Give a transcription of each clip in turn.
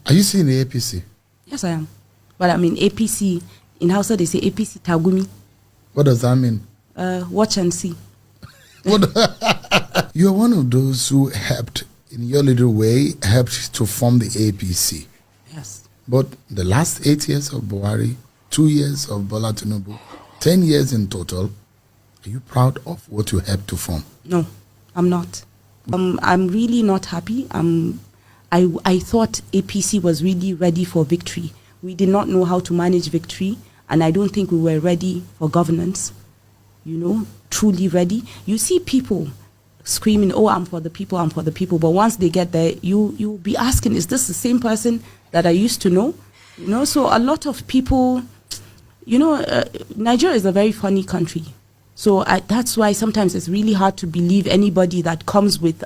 Are you seeing the APC? Yes, I am. But I mean, APC, in Hausa they say APC Tagumi. What does that mean? Watch and see. You're one of those who helped, in your little way, helped to form the APC. Yes. But the last 8 years of Buhari, 2 years of Bola Tinubu, 10 years in total, are you proud of what you helped to form? No, I'm not. I'm really not happy. I thought APC was really ready for victory. We did not know how to manage victory, and I don't think we were ready for governance, truly ready. You see people screaming, oh, I'm for the people, I'm for the people. But once they get there, you'll be asking, is this the same person that I used to know? So a lot of people, Nigeria is a very funny country. So that's why sometimes it's really hard to believe anybody that comes with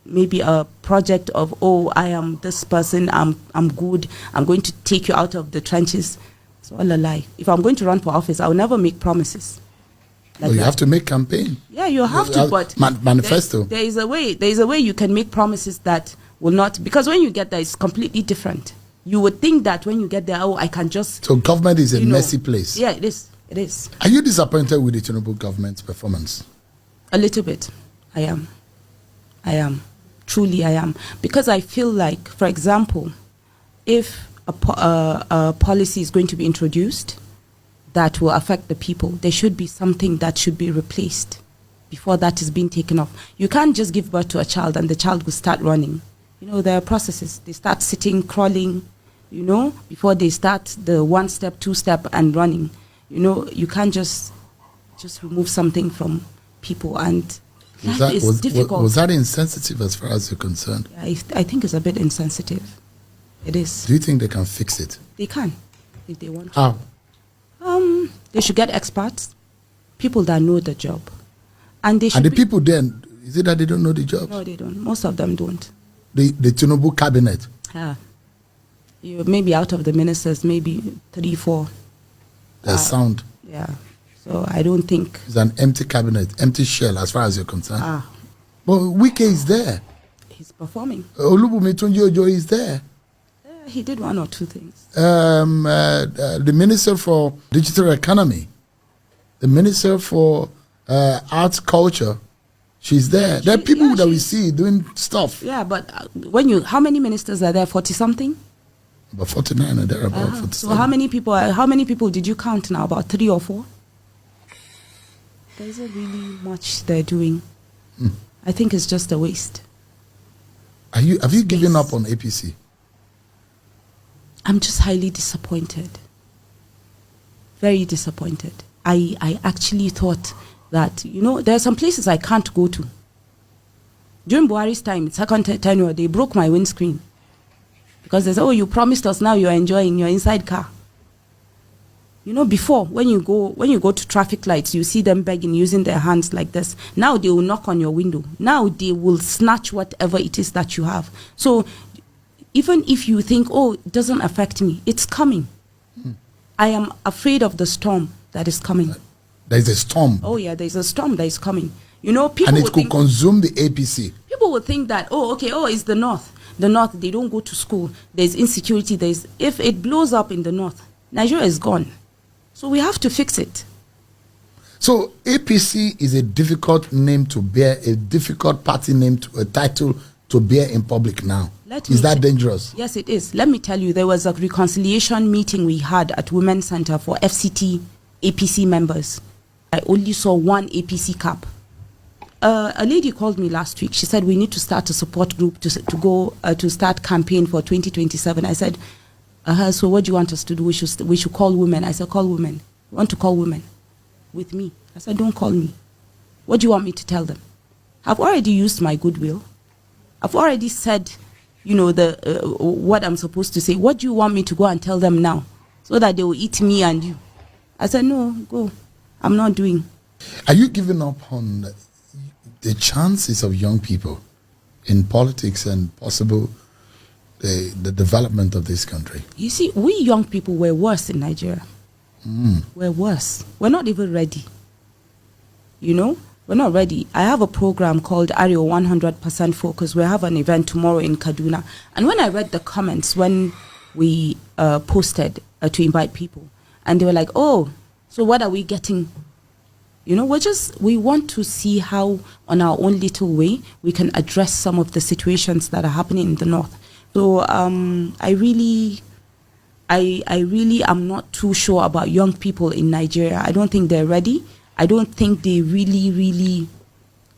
maybe a project of, oh, I am this person, I'm good, I'm going to take you out of the trenches. It's all a lie. If I'm going to run for office, I'll never make promises. Like you have to make campaign. Yeah, you have to, but manifesto. There is a way you can make promises that will not, because when you get there, it's completely different. You would think that when you get there, oh, I can just. So government is a messy place. Yeah, it is. It is. Are you disappointed with the Tinubu government's performance? A little bit. I am. Truly, I am. Because I feel like, for example, if a policy is going to be introduced that will affect the people, there should be something that should be replaced before that is being taken off. You can't just give birth to a child and the child will start running. There are processes. They start sitting, crawling, before they start the 1 step, 2 step and running. You can't just remove something from people, and that is difficult. Was that insensitive as far as you're concerned? I think it's a bit insensitive. It is. Do you think they can fix it? They can, if they want to. How? They should get experts, people that know the job. And they should. And the people then, is it that they don't know the job? No, they don't. Most of them don't. The Tinubu cabinet? Yeah. Maybe out of the ministers, maybe 3, 4. There's sound. Yeah. So I don't think. It's an empty cabinet, empty shell as far as you're concerned. But Wike is there. He's performing. Olubunmi Tunji is there. He did 1 or 2 things. The Minister for Digital Economy, the Minister for Arts, Culture, she's there. There are people that we see doing stuff. Yeah, but how many ministers are there? 40-something? About 49 or thereabout. 47. So how many people did you count now? About 3 or 4? There isn't really much they're doing. I think it's just a waste. Have you given up on APC? I'm just highly disappointed. Very disappointed. I actually thought that, there are some places I can't go to. During Buhari's time, second tenure, they broke my windscreen. Because they said, oh, you promised us, now you're enjoying your inside car. Before, when you go to traffic lights, you see them begging, using their hands like this. Now they will knock on your window. Now they will snatch whatever it is that you have. So even if you think, oh, it doesn't affect me, it's coming. I am afraid of the storm that is coming. There's a storm. Oh, yeah, there's a storm that is coming. People and it could consume the APC. People would think that, it's the North. The North, they don't go to school. There's insecurity. If it blows up in the North, Nigeria is gone. So we have to fix it. So APC is a difficult name to bear, a difficult party name, a title to bear in public now. Is that dangerous? Yes, it is. Let me tell you, there was a reconciliation meeting we had at Women's Center for FCT APC members. I only saw 1 APC cap. A lady called me last week. She said, we need to start a support group to start campaign for 2027. I said, so what do you want us to do? We should call women. I said, call women. You want to call women with me? I said, don't call me. What do you want me to tell them? I've already used my goodwill. I've already said, what I'm supposed to say. What do you want me to go and tell them now? So that they will eat me and you. I said, no, go. I'm not doing. Are you giving up on the chances of young people in politics and possible the development of this country? You see, we young people were worse in Nigeria. We're worse. We're not even ready. We're not ready. I have a program called Ario 100% Focus. We have an event tomorrow in Kaduna. And when I read the comments when we posted to invite people, and they were like, oh, so what are we getting? You know, we want to see how on our own little way we can address some of the situations that are happening in the North. So I really am not too sure about young people in Nigeria. I don't think they're ready. I don't think they really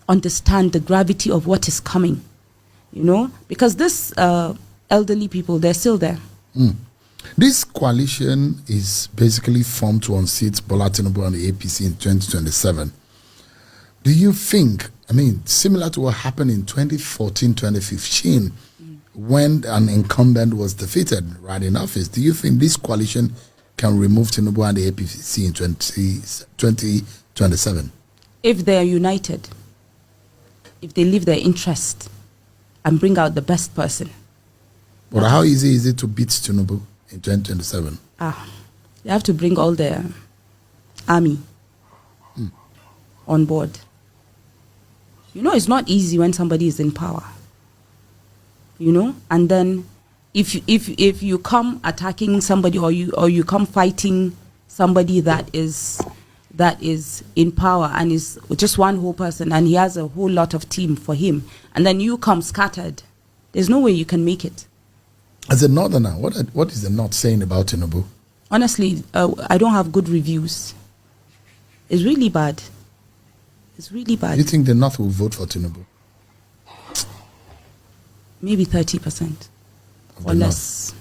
understand the gravity of what is coming, you know, because this elderly people, they're still there. This coalition is basically formed to unseat Bola Tinubu and the APC in 2027. Do you think, I mean, similar to what happened in 2014, 2015, when an incumbent was defeated right in office, do you think this coalition can remove Tinubu and the APC in 2027? If they're united, if they leave their interest and bring out the best person. But how easy is it to beat Tinubu in 2027? They have to bring all their army on board. You know, it's not easy when somebody is in power. You know, and then if you come attacking somebody or you come fighting somebody that is in power and is just one whole person and he has a whole lot of team for him, and then you come scattered, there's no way you can make it. As a northerner, what is the North saying about Tinubu? Honestly, I don't have good reviews. It's really bad. It's really bad. Do you think the North will vote for Tinubu? Maybe 30% or less.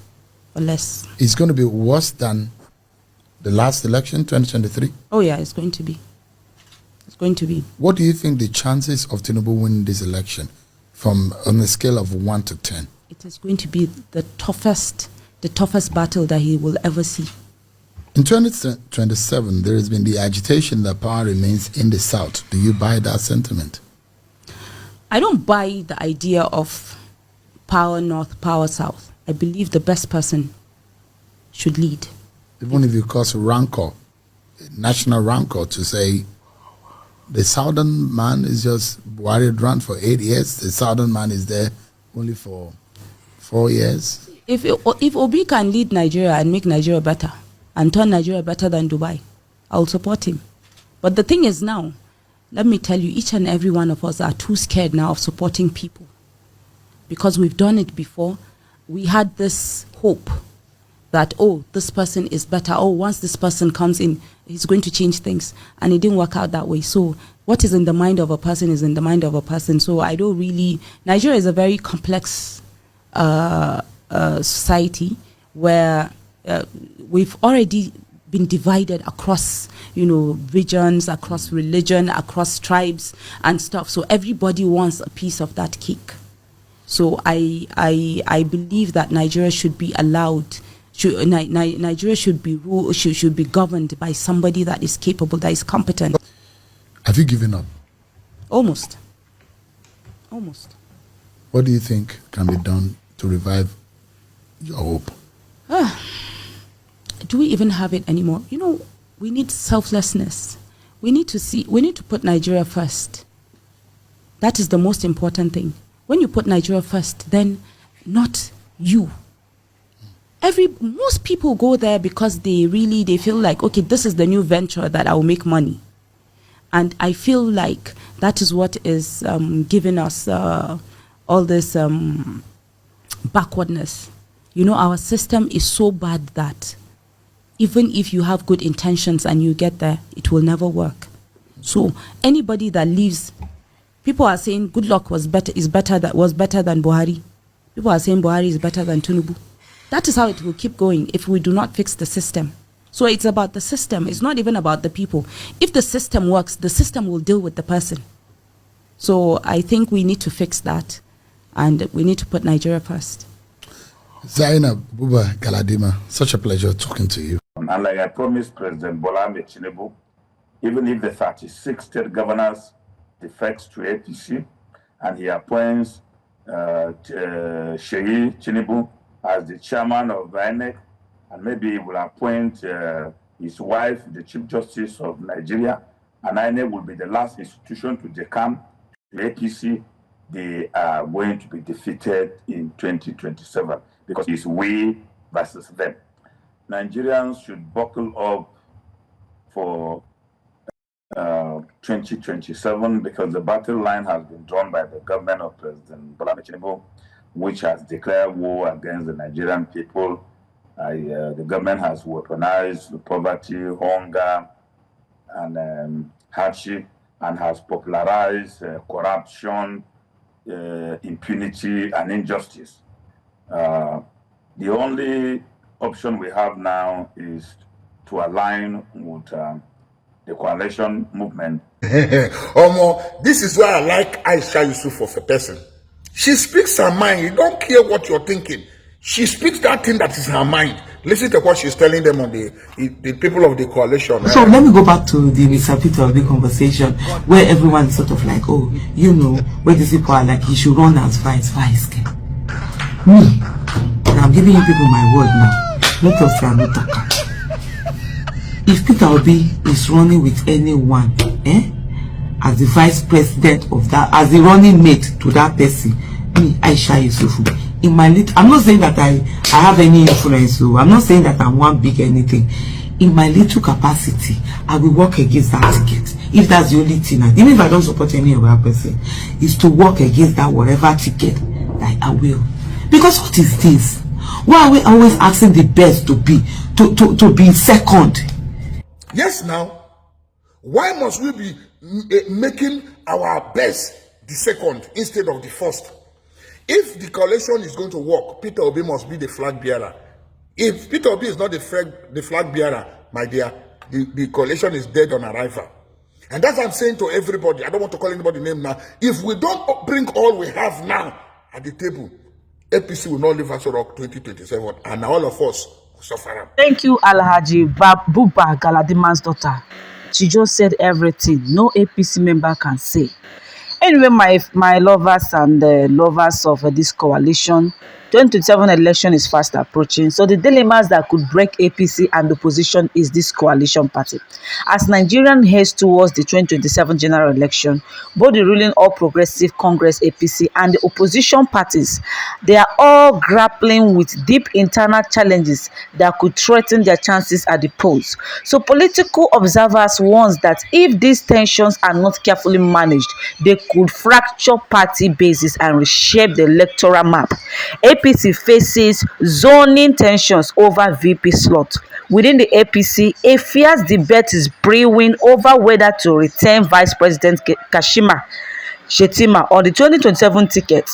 Or less. It's going to be worse than the last election, 2023? Oh yeah, it's going to be. It's going to be. What do you think the chances of Tinubu winning this election on a scale of 1 to 10? It is going to be the toughest battle that he will ever see. In 2027, there has been the agitation that power remains in the South. Do you buy that sentiment? I don't buy the idea of power North, power South. I believe the best person should lead. Even if you cause rancor, national rancor, to say the Southern man is just worried run for 8 years, the Southern man is there only for 4 years. If Obi can lead Nigeria and make Nigeria better and turn Nigeria better than Dubai, I'll support him. But the thing is now, let me tell you, each and every one of us are too scared now of supporting people. Because we've done it before. We had this hope that, oh, this person is better. Oh, once this person comes in, he's going to change things. And it didn't work out that way. So what is in the mind of a person is in the mind of a person. So I don't really... Nigeria is a very complex society where we've already been divided across, regions, across religion, across tribes and stuff. So everybody wants a piece of that cake. So I believe that Nigeria should be allowed. Nigeria should be should be governed by somebody that is capable, that is competent. Have you given up? Almost. What do you think can be done to revive your hope? Do we even have it anymore? We need selflessness. We need to put Nigeria first. That is the most important thing. When you put Nigeria first, then not you. Most people go there because they feel like, okay, this is the new venture that I will make money. And I feel like that is what is giving us all this backwardness. Our system is so bad that even if you have good intentions and you get there, it will never work. So anybody that leaves, people are saying Goodluck was better than Buhari. People are saying Buhari is better than Tinubu. That is how it will keep going if we do not fix the system. So it's about the system. It's not even about the people. If the system works, the system will deal with the person. So I think we need to fix that, and we need to put Nigeria first. Zainab Buba Galadima, such a pleasure talking to you. And like I promised President Bola Tinubu, even if the 36 state governors defects to APC and he appoints Sheyi Tinubu as the chairman of INEC, and maybe he will appoint his wife, the Chief Justice of Nigeria, and INEC will be the last institution to decamp to APC, they are going to be defeated in 2027 because it's we versus them. Nigerians should buckle up for 2027 because the battle line has been drawn by the government of President Bola Tinubu, which has declared war against the Nigerian people. The government has weaponized the poverty, hunger, and hardship, and has popularized corruption, impunity, and injustice. The only option we have now is to align with the coalition movement. This is why I like Aisha Yusuf of a person. She speaks her mind. You don't care what you're thinking. She speaks that thing that is her mind. Listen to what she's telling them on the people of the coalition. So let me go back to the Mr. Peter Obi conversation where everyone is sort of like, oh, you know, where these people are like, he should run as vice. Me, and I'm giving you people my word now. Let us say I'm not talking. If Peter Obi is running with anyone, as the vice president of that, as the running mate to that person, me, Aisha Yusufu, in my little, I'm not saying that I have any influence, so I'm not saying that I'm one big anything. In my little capacity, I will work against that ticket. If that's the only thing, even if I don't support any other person, is to work against that whatever ticket that I will. Because what is this? Why are we always asking the best to be second? Yes, now, why must we be making our best the second instead of the first? If the coalition is going to work, Peter Obi must be the flag bearer. If Peter Obi is not the flag bearer, my dear, the coalition is dead on arrival. And that's what I'm saying to everybody. I don't want to call anybody name now. If we don't bring all we have now at the table, APC will not leave us Rock 2027, and all of us will suffer. Thank you, Alhaji Buba Galadiman's daughter. She just said everything no APC member can say. Anyway, my lovers and lovers of this coalition, 2027 election is fast approaching. So the dilemmas that could break APC and the opposition is this coalition party. As Nigerian heads towards the 2027 general election, both the ruling All Progressive Congress APC and the opposition parties, they are all grappling with deep internal challenges that could threaten their chances at the polls. So political observers warn that if these tensions are not carefully managed, they could fracture party bases and reshape the electoral map. APC faces zoning tensions over VP slot. Within the APC, a fierce debate is brewing over whether to retain Vice President Kashima Shettima on the 2027 ticket.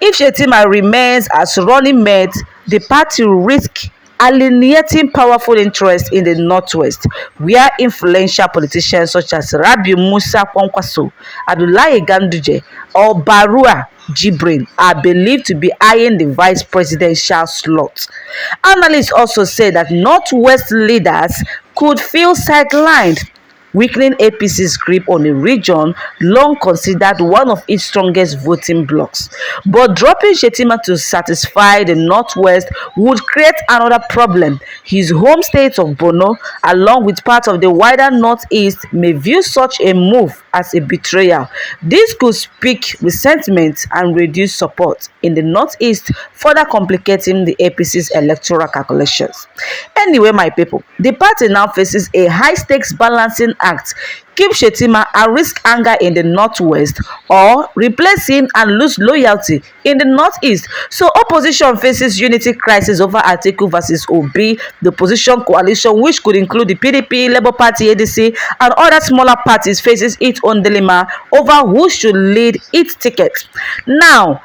If Shettima remains as running mate, the party will risk alienating powerful interests in the Northwest, where influential politicians such as Rabiu Musa Kwankwaso, Abdullahi Ganduje, or Barua Jibrin are believed to be eyeing the vice presidential slot. Analysts also say that Northwest leaders could feel sidelined, weakening APC's grip on a region long considered one of its strongest voting blocs. But dropping Shettima to satisfy the Northwest would create another problem. His home state of Borno, along with part of the wider Northeast, may view such a move as a betrayal. This could speak resentment and reduce support in the Northeast, further complicating the APC's electoral calculations. Anyway, my people, the party now faces a high-stakes balancing act. Keep Shettima and risk anger in the Northwest, or replace him and lose loyalty in the Northeast. So opposition faces unity crisis over Atiku versus Obi, the opposition coalition, which could include the PDP, Labour Party, ADC, and other smaller parties, faces its own dilemma over who should lead its ticket. Now,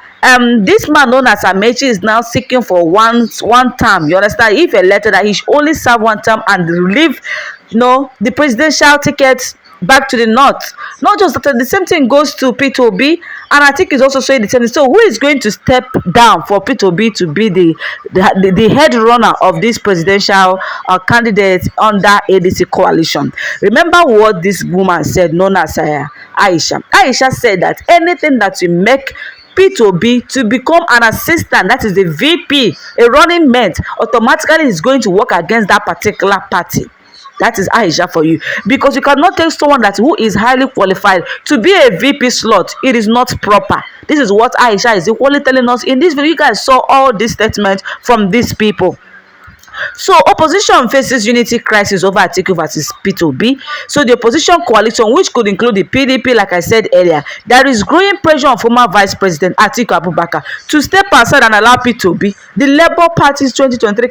this man known as Amechi is now seeking for one term. You understand? If elected, that he should only serve one term and leave, the presidential ticket back to the north. Not just that, the same thing goes to Peter Obi, and I think he's also saying the same thing. So who is going to step down for Peter Obi to be the head runner of this presidential candidate under ADC coalition? Remember what this woman said, known as Aisha. Aisha said that anything that will make Peter Obi to become an assistant, that is the VP, a running mate, automatically is going to work against that particular party. That is Aisha for you. Because you cannot take someone that who is highly qualified to be a VP slot. It is not proper. This is what Aisha is equally telling us in this video. You guys saw all these statements from these people. So opposition faces unity crisis over Atiku versus P2B. So the opposition coalition, which could include the PDP, like I said earlier, there is growing pressure on former Vice President Atiku Abubakar to step aside and allow P2B, the Labour Party's 2023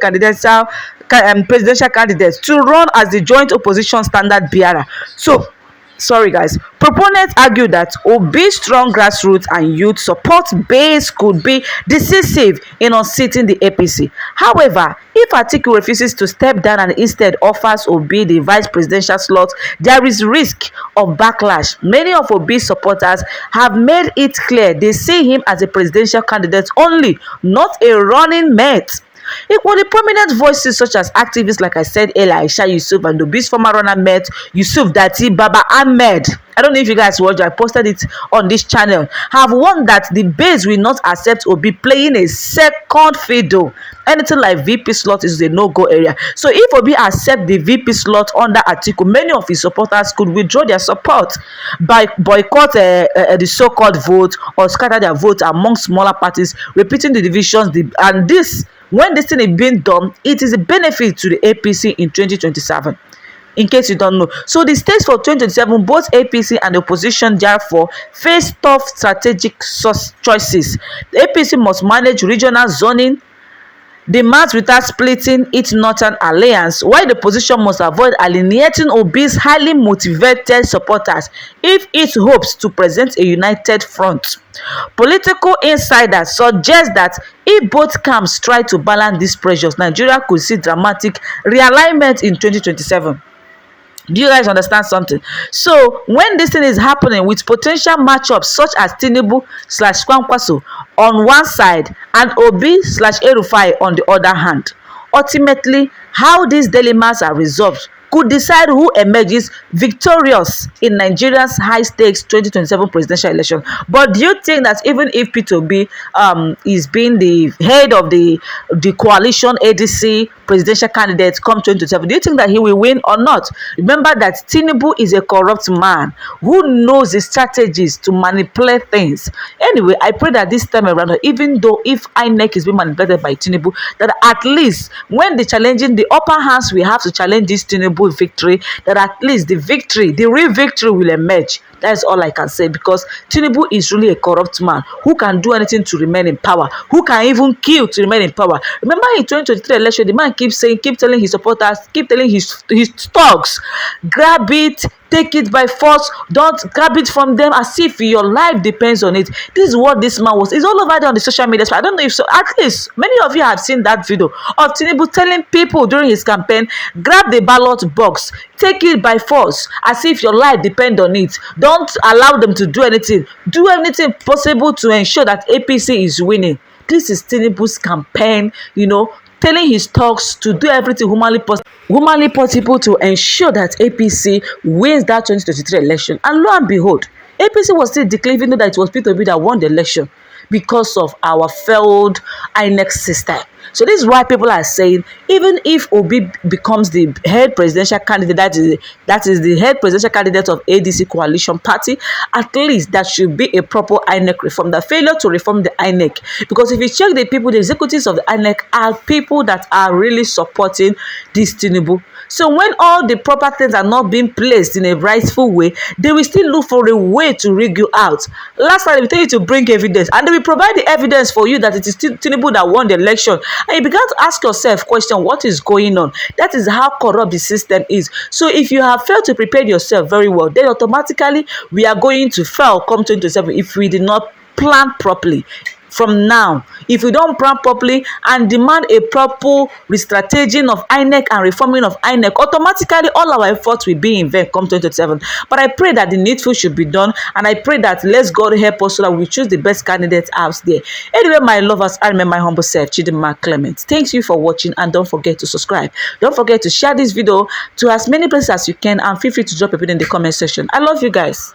presidential candidates, to run as the joint opposition standard bearer. So sorry guys, proponents argue that Obi's strong grassroots and youth support base could be decisive in unseating the APC. However, if Atiku refuses to step down and instead offers Obi the vice presidential slot, there is risk of backlash. Many of Obi's supporters have made it clear they see him as a presidential candidate only, not a running mate. Equally prominent voices such as activists like I said earlier, Aisha Yusuf, and Obi's former runner mate Yusuf Dati Baba Ahmed, I don't know if you guys watched, I posted it on this channel, have warned that the base will not accept Obi playing a second fiddle. Anything like VP slot is a no-go area. So if Obi accepts the VP slot under Atiku, many of his supporters could withdraw their support by boycott the so-called vote or scatter their vote among smaller parties, repeating the divisions. And this, when this thing is being done, it is a benefit to the APC in 2027. In case you don't know. So the stakes for 2027, both APC and the opposition therefore face tough strategic choices. The APC must manage regional zoning demands without splitting its northern alliance, while the opposition must avoid alienating Obi's highly motivated supporters if it hopes to present a united front. Political insiders suggest that if both camps try to balance these pressures, Nigeria could see dramatic realignment in 2027. Do you guys understand something? So when this thing is happening with potential matchups such as Tinubu / Kwankwaso on one side and Obi / Erufai on the other hand, ultimately how these dilemmas are resolved could decide who emerges victorious in Nigeria's high-stakes 2027 presidential election. But do you think that even if P2B is being the head of the coalition ADC presidential candidate come 2027, do you think that he will win or not? Remember that Tinubu is a corrupt man who knows the strategies to manipulate things. Anyway, I pray that this time around, even though if INEC is being manipulated by Tinubu, that at least when they challenging the upper hands, we have to challenge this Tinubu victory, that at least the victory, the real victory will emerge. That is all I can say, because Tinubu is really a corrupt man who can do anything to remain in power, who can even kill to remain in power. Remember in 2023 election, the man keep telling his supporters, keep telling his thugs, grab it, take it by force, don't grab it from them as if your life depends on it. This is what this man was. It's all over there on the social media. So I don't know if so. At least many of you have seen that video of Tinubu telling people during his campaign, grab the ballot box, take it by force as if your life depends on it. Don't allow them to do anything. Do anything possible to ensure that APC is winning. This is Tinubu's campaign, you know, telling his talks to do everything humanly possible to ensure that APC wins that 2023 election. And lo and behold, APC was still declaring, even though that it was P2B that won the election, because of our failed INEC system. So this is why people are saying, even if Obi becomes the head presidential candidate, that is the head presidential candidate of ADC coalition party, at least that should be a proper INEC reform. The failure to reform the INEC, because if you check the people, the executives of the INEC are people that are really supporting this Tinubu. So when all the proper things are not being placed in a rightful way, they will still look for a way to rig you out. Last time they tell you to bring evidence, and they will provide the evidence for you that it is Tinubu that won the election. And you began to ask yourself question, what is going on? That is how corrupt the system is. So if you have failed to prepare yourself very well, then automatically we are going to fail come 2027 if we did not plan properly. From now, if we don't plan properly and demand a proper restrategizing of INEC and reforming of INEC, automatically all our efforts will be in vain come 2027. But I pray that the needful should be done, and I pray that let's God help us so that we choose the best candidates out there. Anyway, my lovers, I remain my humble self, Chidinma Clement. Thanks you for watching, and don't forget to subscribe. Don't forget to share this video to as many places as you can, and feel free to drop a bit in the comment section. I love you guys.